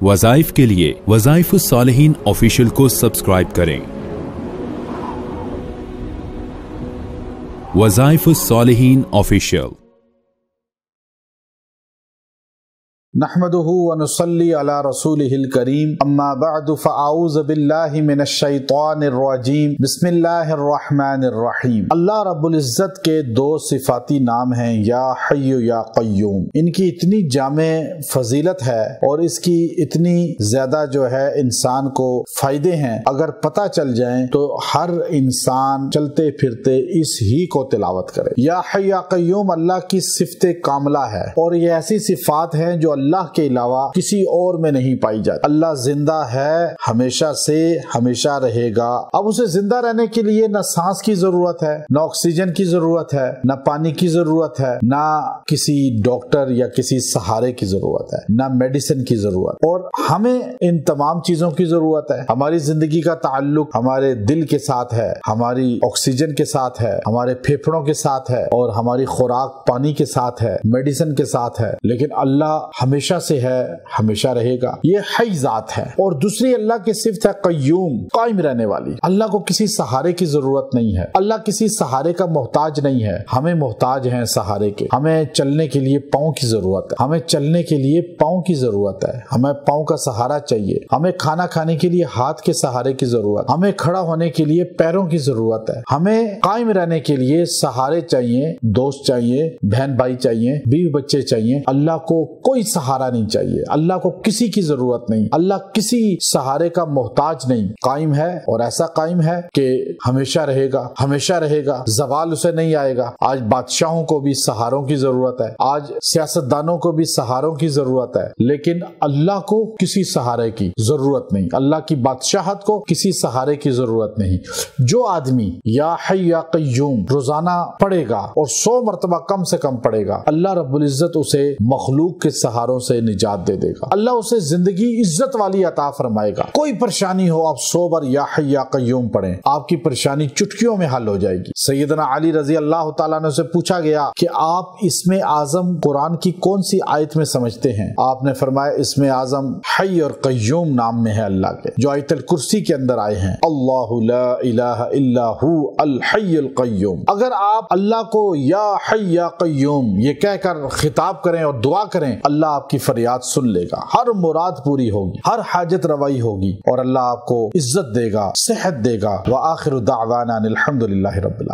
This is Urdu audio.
وظائف کے لیے وظائف الصالحین آفیشیل کو سبسکرائب کریں۔ وظائف الصالحین آفیشیل۔ نحمده ونصلي على رسوله الكريم اما بعد فاعوذ بالله من الشیطان الرجیم بسم اللہ الرحمن الرحیم۔ اللہ رب العزت کے دو صفاتی نام ہیں یا حی یا قیوم۔ ان کی اتنی جامع فضیلت ہے اور اس کی اتنی زیادہ جو ہے انسان کو فائدے ہیں، اگر پتہ چل جائیں تو ہر انسان چلتے پھرتے اس ہی کو تلاوت کرے۔ یا حی یا قیوم اللہ کی صفت کاملہ ہے اور یہ ایسی صفات ہیں جو اللہ کے علاوہ کسی اور میں نہیں پائی جاتی۔ اللہ زندہ ہے، ہمیشہ سے ہمیشہ رہے گا۔ اب اسے زندہ رہنے کے لیے نہ سانس کی ضرورت ہے، نہ آکسیجن کی ضرورت ہے، نہ پانی کی ضرورت ہے، نہ کسی ڈاکٹر یا کسی سہارے کی ضرورت ہے، نہ میڈیسن کی ضرورت، اور ہمیں ان تمام چیزوں کی ضرورت ہے۔ ہماری زندگی کا تعلق ہمارے دل کے ساتھ ہے، ہماری آکسیجن کے ساتھ ہے، ہمارے پھیپھڑوں کے ساتھ ہے، اور ہماری خوراک پانی کے ساتھ ہے، میڈیسن کے ساتھ ہے، لیکن اللہ ہمیشہ سے ہے، ہمیشہ رہے گا۔ یہ حی ذات ہے۔ اور دوسری اللہ کی صفت ہے قیوم، قائم رہنے والی۔ اللہ کو کسی سہارے کی ضرورت نہیں ہے، اللہ کسی سہارے کا محتاج نہیں ہے۔ ہمیں محتاج ہیں سہارے کے۔ ہمیں چلنے کے لیے پاؤں کی ضرورت ہے، ہمیں چلنے کے لیے پاؤں کی ضرورت ہے، ہمیں پاؤں کا سہارا چاہیے، ہمیں کھانا کھانے کے لیے ہاتھ کے سہارے کی ضرورت، ہمیں کھڑا ہونے کے لیے پیروں کی ضرورت ہے، ہمیں قائم رہنے کے لیے سہارے چاہیے، دوست چاہیے، بہن بھائی چاہیے، بیوی بچے چاہیے۔ اللہ کو کوئی سہارا نہیں چاہیے، اللہ کو کسی کی ضرورت نہیں، اللہ کسی سہارے کا محتاج نہیں، قائم ہے اور ایسا قائم ہے کہ ہمیشہ رہے گا، ہمیشہ رہے گا، زوال اسے نہیں آئے گا۔ آج بادشاہوں کو بھی سہاروں کی ضرورت ہے، آج سیاستدانوں کو بھی سہاروں کی ضرورت ہے، لیکن اللہ کو کسی سہارے کی ضرورت نہیں، اللہ کی بادشاہت کو کسی سہارے کی ضرورت نہیں۔ جو آدمی یا حی یا قیوم روزانہ پڑھے گا اور 100 مرتبہ کم سے کم پڑھے گا، اللہ رب العزت اسے مخلوق کے سہاروں سے نجات دے دے گا، اللہ اسے زندگی عزت والی عطا فرمائے گا۔ کوئی پریشانی ہو، آپ 100 بار یا حی یا قیوم پڑھیں، آپ کی پریشانی چٹکیوں میں حل ہو جائے گی۔ سیدنا علی رضی اللہ تعالیٰ عنہ سے پوچھا گیا کہ آپ اسم اعظم قرآن کی کون سی آیت میں سمجھتے ہیں؟ آپ نے فرمایا اسم اعظم حی اور قیوم نام میں ہے اللہ کے، جو آیت الکرسی کے اندر آئے ہیں، اللہ لا الہ الا ہو الحی القیوم۔ اگر آپ اللہ کو یا حی یا قیوم یہ کہہ کر خطاب کریں اور دعا کریں، اللہ آپ کی فریاد سن لے گا، ہر مراد پوری ہوگی، ہر حاجت روائی ہوگی، اور اللہ آپ کو عزت دے گا، صحت دے گا۔ وآخر دعوانا الحمدللہ رب العالمین۔